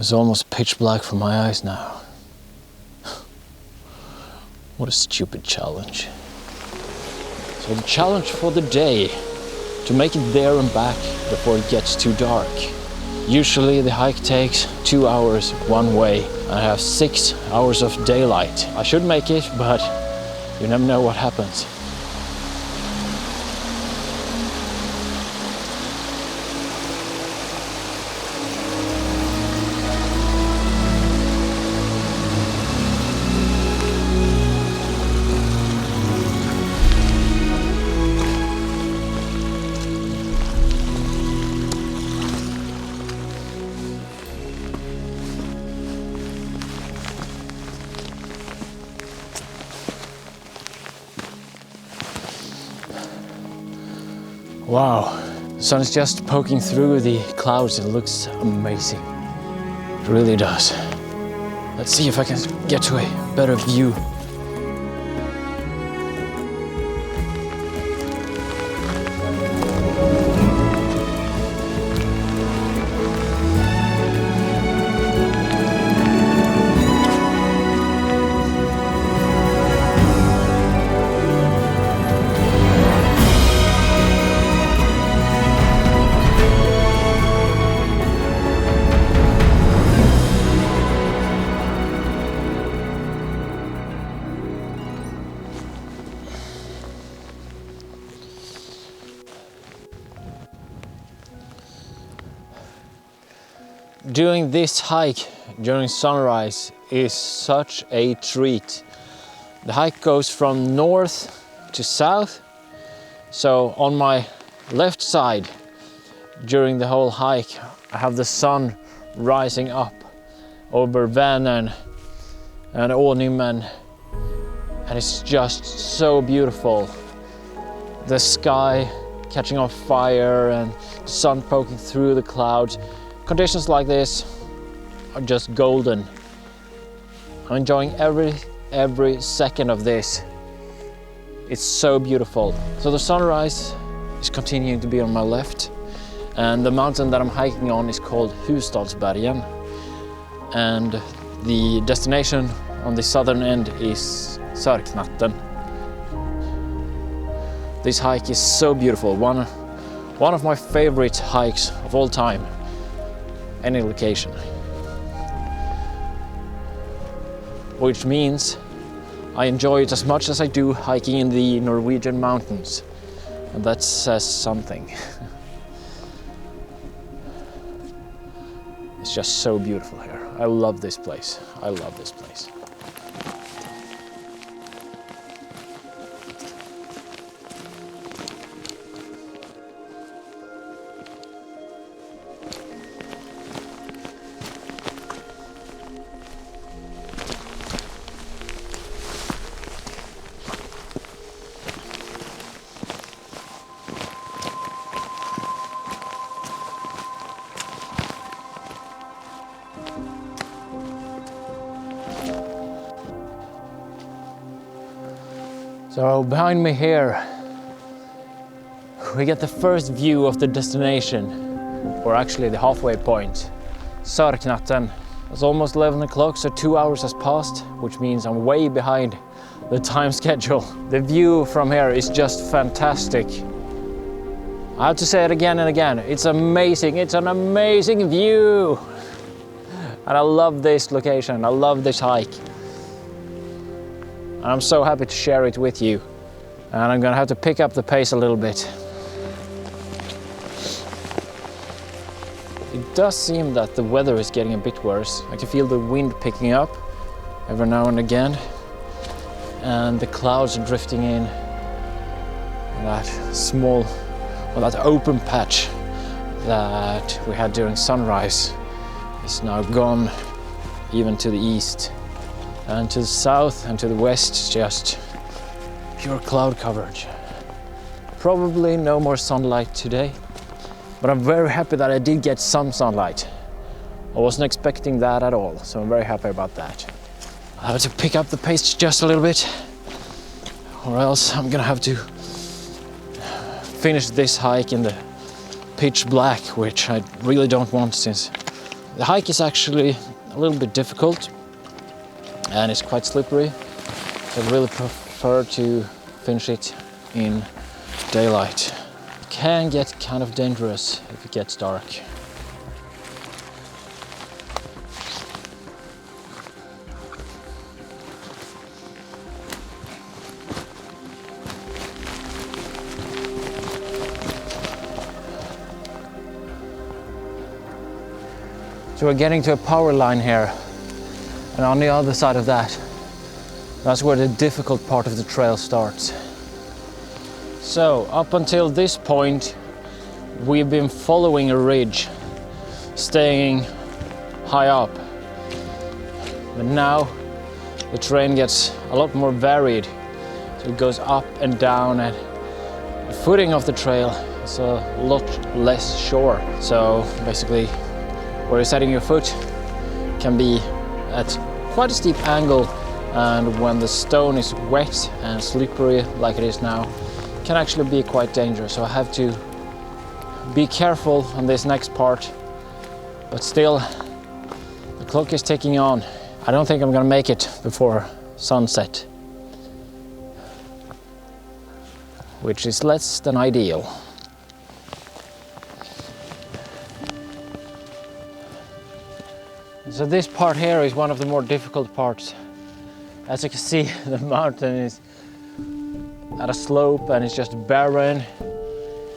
It's almost pitch black for my eyes now. What a stupid challenge. So the challenge for the day, to make it there and back before it gets too dark. Usually the hike takes 2 hours one way, and I have 6 hours of daylight. I should make it, but you never know what happens. Wow, the sun is just poking through the clouds. It looks amazing. It really does. Let's see if I can get to a better view. Doing this hike during sunrise is such a treat. The hike goes from north to south. So on my left side during the whole hike, I have the sun rising up over Vänern and Ånimmen, and it's just so beautiful. The sky catching on fire and the sun poking through the clouds. Conditions like this are just golden. I'm enjoying every second of this. It's so beautiful. So the sunrise is continuing to be on my left, and the mountain that I'm hiking on is called Husdalsbergen, and the destination on the southern end is Sörknatten. This hike is so beautiful. One of my favorite hikes of all time. Any location. Which means I enjoy it as much as I do hiking in the Norwegian mountains. And that says something. It's just so beautiful here. I love this place. I love this place. So behind me here, we get the first view of the destination, or actually the halfway point, Sörknatten. It's almost 11 o'clock, so 2 hours has passed, which means I'm way behind the time schedule. The view from here is just fantastic. I have to say it again and again, it's amazing, it's an amazing view. And I love this location, I love this hike. And I'm so happy to share it with you. And I'm gonna have to pick up the pace a little bit. It does seem that the weather is getting a bit worse. I can feel the wind picking up every now and again. And the clouds are drifting in. And that small, well, that open patch that we had during sunrise is now gone, even to the east. And to the south and to the west, it's just pure cloud coverage. Probably no more sunlight today, but I'm very happy that I did get some sunlight. I wasn't expecting that at all, so I'm very happy about that. I have to pick up the pace just a little bit, or else I'm gonna have to finish this hike in the pitch black, which I really don't want, since The hike is actually a little bit difficult and it's quite slippery. So I really prefer to finish it in daylight. It can get kind of dangerous if it gets dark. So we're getting to a power line here, and on the other side of that, that's where the difficult part of the trail starts. So up until this point, we've been following a ridge, staying high up. But now the terrain gets a lot more varied. So it goes up and down, and the footing of the trail is a lot less sure. So basically, where you're setting your foot can be at quite a steep angle, and when the stone is wet and slippery like it is now, it can actually be quite dangerous. So I have to be careful on this next part, but still the clock is ticking on. I don't think I'm gonna make it before sunset, which is less than ideal. So this part here is one of the more difficult parts. As you can see, the mountain is at a slope and it's just barren.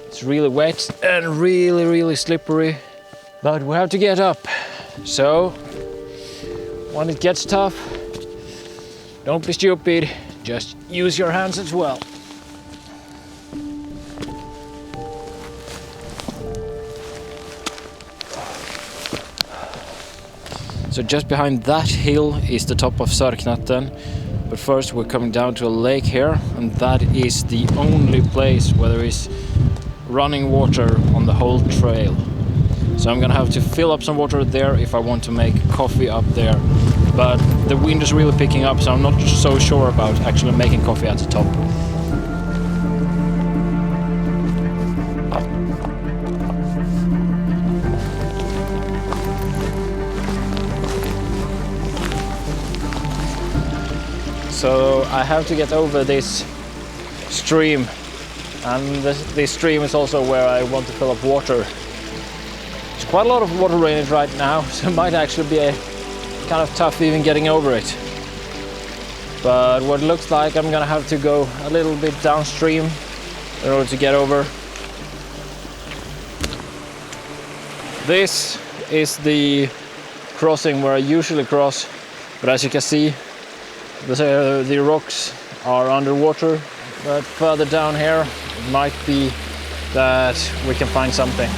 It's really wet and really slippery, but we have to get up. So when it gets tough, don't be stupid, just use your hands as well. So just behind that hill is the top of Sörknatten, but first we're coming down to a lake here, and that is the only place where there is running water on the whole trail. So I'm gonna have to fill up some water there if I want to make coffee up there. But the wind is really picking up, so I'm not so sure about actually making coffee at the top. So I have to get over this stream, and this stream is also where I want to fill up water. There's quite a lot of water drainage right now, so it might actually be kind of tough even getting over it. But what it looks like, I'm gonna have to go a little bit downstream in order to get over. This is the crossing where I usually cross, but as you can see, the rocks are underwater, but further down here it might be that we can find something.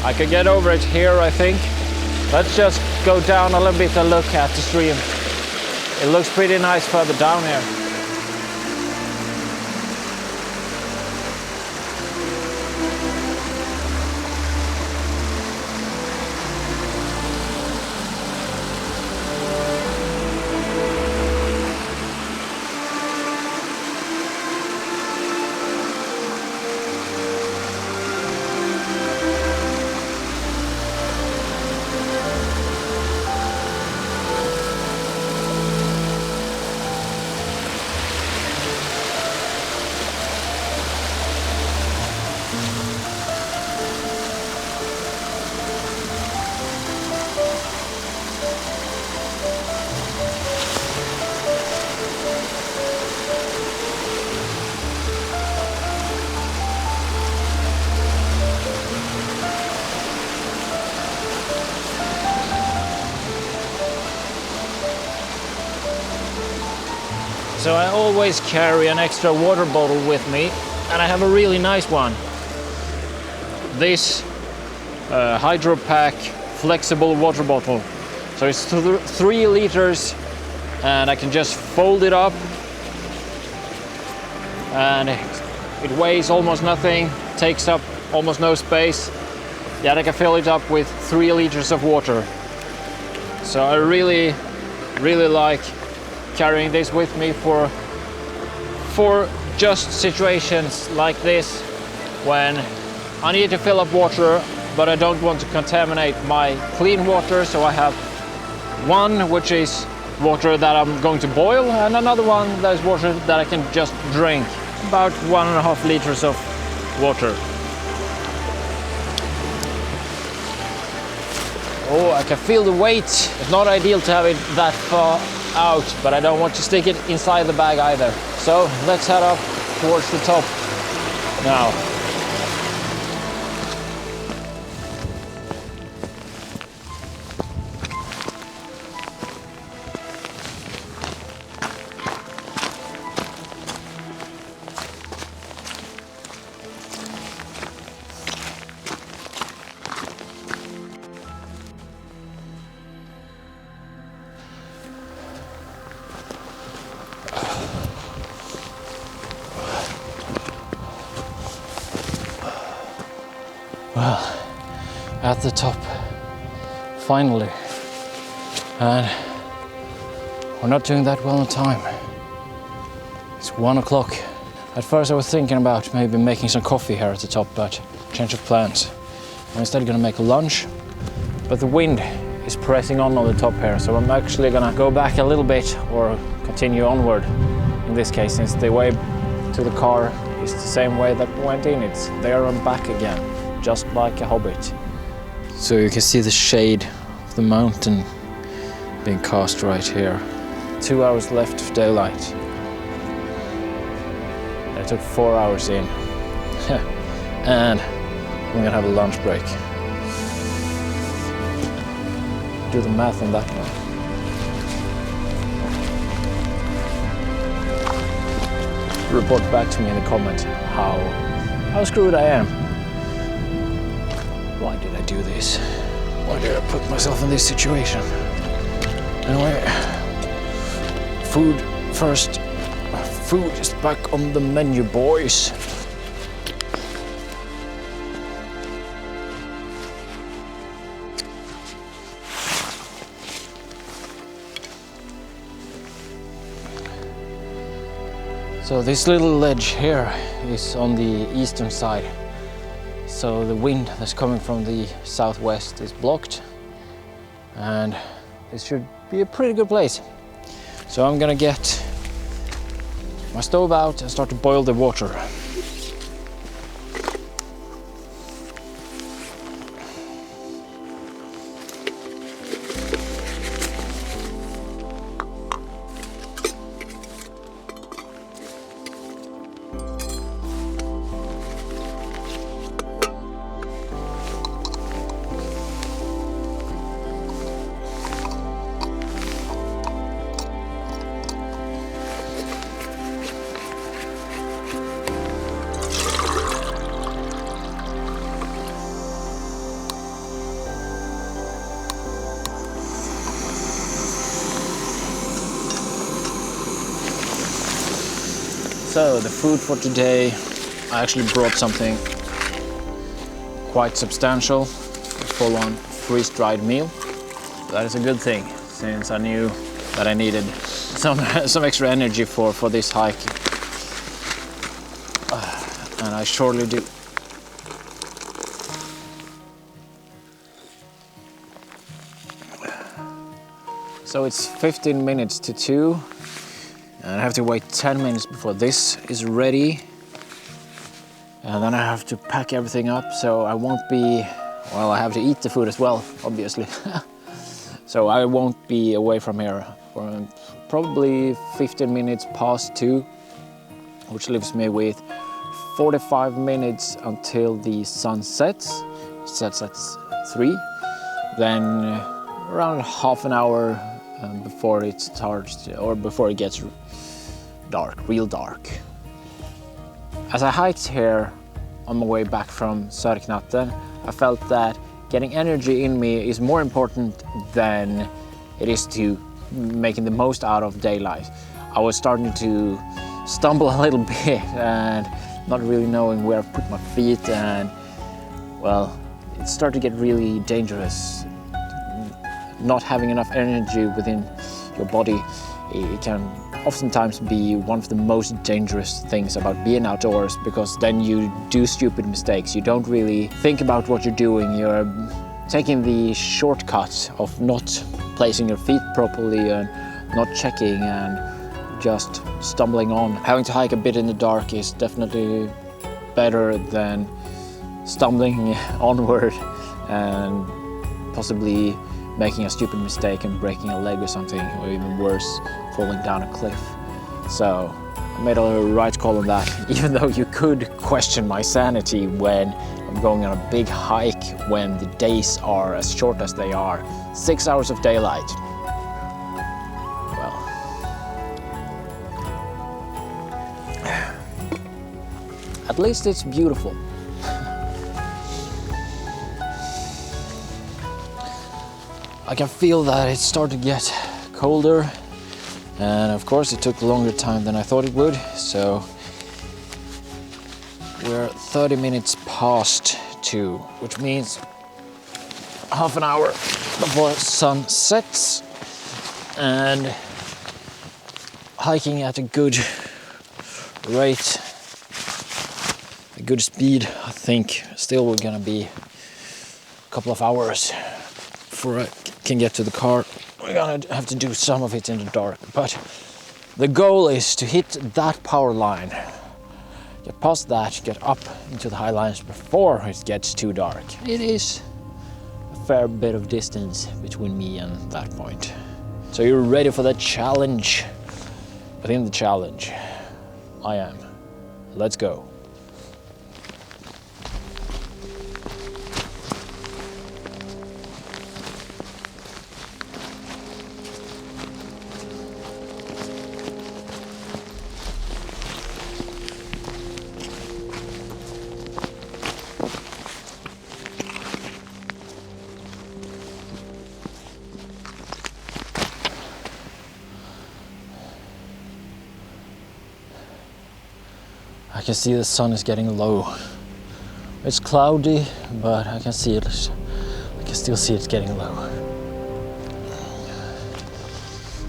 I could get over it here, I think. Let's just go down a little bit and look at the stream. It looks pretty nice further down here. So I always carry an extra water bottle with me, and I have a really nice one. This Hydro Pack flexible water bottle. So it's 3 liters, and I can just fold it up, and it weighs almost nothing, takes up almost no space. Yet I can fill it up with 3 liters of water. So I really like carrying this with me for just situations like this, when I need to fill up water but I don't want to contaminate my clean water, so I have one which is water that I'm going to boil and another one that is water that I can just drink. About 1.5 liters of water. Oh, I can feel the weight. It's not ideal to have it that far out, but I don't want to stick it inside the bag either. So let's head up towards the top now. Well, at the top, finally, and we're not doing that well on time. It's 1 o'clock. At first I was thinking about maybe making some coffee here at the top, but change of plans. I'm instead gonna make lunch, but the wind is pressing on the top here, so I'm actually gonna go back a little bit or continue onward in this case, since the way to the car is the same way that we went in. It's there and back again, just like a hobbit. So you can see the shade of the mountain being cast right here. 2 hours left of daylight. It took 4 hours in. And we're gonna have a lunch break. Do the math on that one. Report back to me in the comments how screwed I am. Why did I do this? Why did I put myself in this situation? Anyway, food first. Food is back on the menu, boys. So this little ledge here is on the eastern side. So the wind that's coming from the southwest is blocked, and this should be a pretty good place. So I'm gonna get my stove out and start to boil the water. So the food for today, I actually brought something quite substantial, a full-on freeze-dried meal. That is a good thing, since I knew that I needed some extra energy for this hike. And I surely do. So it's 15 minutes to 2. And I have to wait 10 minutes before this is ready. And then I have to pack everything up, so I won't be, well, I have to eat the food as well, obviously. So I won't be away from here for probably 15 minutes past 2, which leaves me with 45 minutes until the sun sets. It sets at 3. Then around half an hour before it starts, or before it gets dark, real dark. As I hiked here on my way back from Sörknatten, I felt that getting energy in me is more important than it is to making the most out of daylight. I was starting to stumble a little bit and not really knowing where I put my feet, and well, it started to get really dangerous. Not having enough energy within your body it can oftentimes be one of the most dangerous things about being outdoors, because then you do stupid mistakes. You don't really think about what you're doing. You're taking the shortcut of not placing your feet properly and not checking and just stumbling on. Having to hike a bit in the dark is definitely better than stumbling onward and possibly making a stupid mistake and breaking a leg or something, or even worse, falling down a cliff. So I made a right call on that, even though you could question my sanity when I'm going on a big hike when the days are as short as they are. 6 hours of daylight. Well, at least it's beautiful. I can feel that it's starting to get colder, and of course it took longer time than I thought it would, so we're 30 minutes past 2, which means half an hour before sun sets, and hiking at a good rate, a good speed. I think still we're gonna be a couple of hours before I can get to the car. We're gonna have to do some of it in the dark, but the goal is to hit that power line, get past that, get up into the high lines before it gets too dark. It is a fair bit of distance between me and that point. So you're ready for that challenge? Within the challenge, I am. Let's go. I can see the sun is getting low. It's cloudy, but I can see it. I can still see it getting low.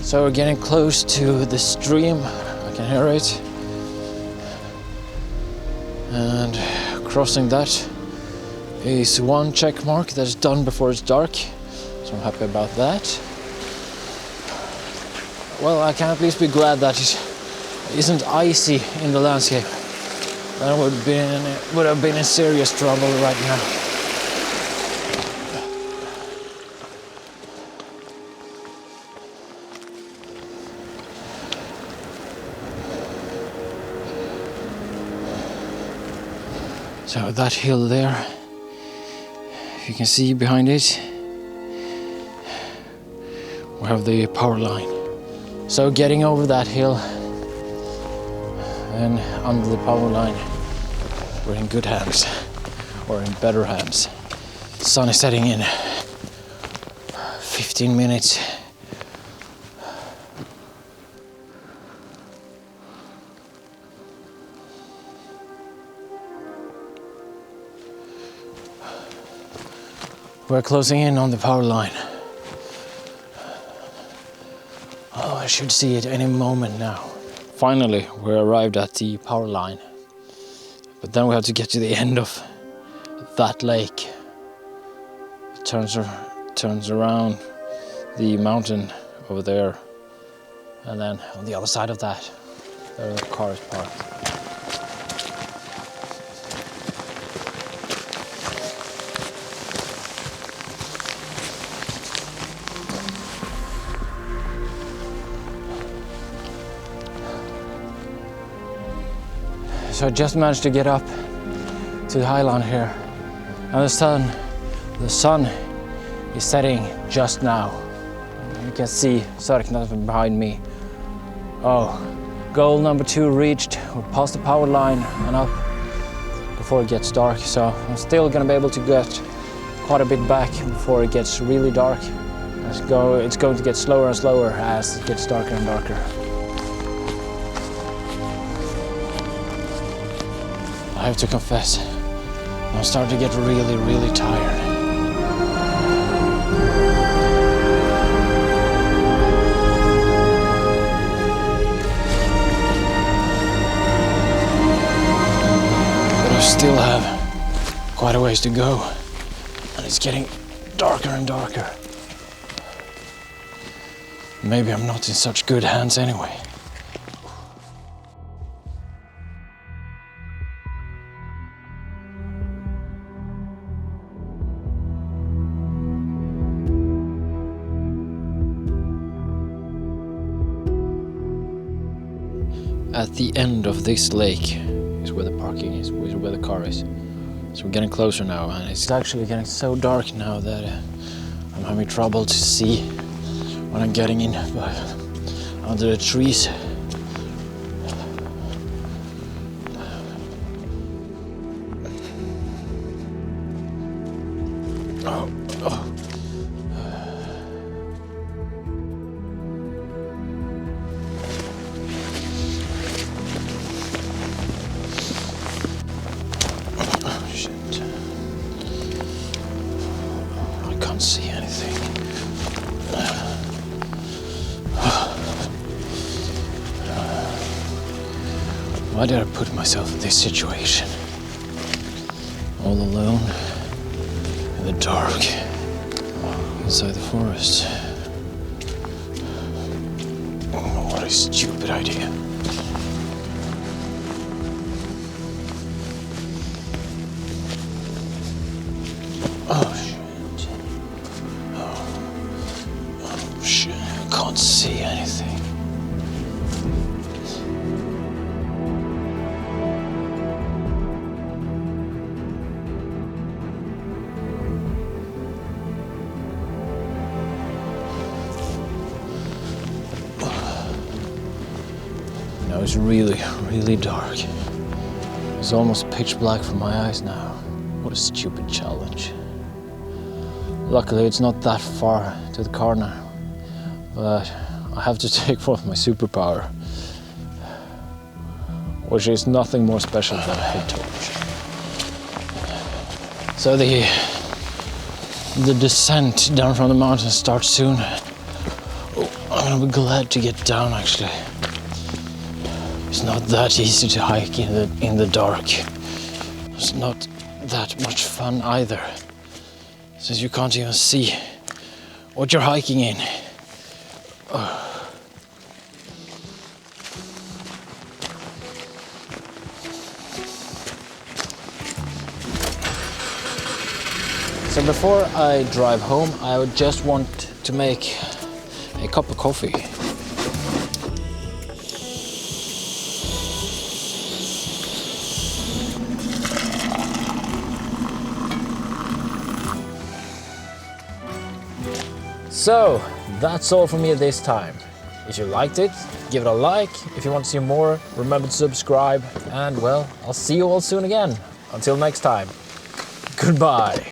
So we're getting close to the stream. I can hear it. And crossing that is one check mark that's done before it's dark. So I'm happy about that. Well, I can at least be glad that it isn't icy in the landscape. That would have been in serious trouble right now. So that hill there, if you can see behind it, we have the power line. So getting over that hill and under the power line, we're in good hands, or in better hands. The sun is setting in 15 minutes. We're closing in on the power line. Oh, I should see it any moment now. Finally, we arrived at the power line, but then we have to get to the end of that lake. It turns around the mountain over there, and then on the other side of that, there the car is parked. So I just managed to get up to the highland here, and the sun is setting just now. You can see Sörknatten behind me. Oh, goal number 2 reached. We're past the power line and up before it gets dark. So I'm still gonna be able to get quite a bit back before it gets really dark. It's going to get slower and slower as it gets darker and darker. I have to confess, I'm starting to get really, really tired. quite a ways to go, and it's getting darker and darker. Maybe I'm not in such good hands anyway. At the end of this lake is where the parking is, where the car is. So we're getting closer now, and it's actually getting so dark now that I'm having trouble to see when I'm getting in under the trees. Oh. See anything. Why did I put myself in this situation? All alone, in the dark, inside the forest. Oh, what a stupid idea. Oh, shit, I can't see anything. Now it's really, really dark. It's almost pitch black for my eyes now. What a stupid challenge. Luckily it's not that far to the car now. But I have to take forth my superpower, which is nothing more special than a head torch. So the descent down from the mountain starts soon. Oh, I'm gonna be glad to get down actually. It's not that easy to hike in the dark. It's not that much fun either, since you can't even see what you're hiking in. So before I drive home, I would just want to make a cup of coffee. So, that's all from me this time. If you liked it, give it a like. If you want to see more, remember to subscribe. And well, I'll see you all soon again. Until next time, goodbye.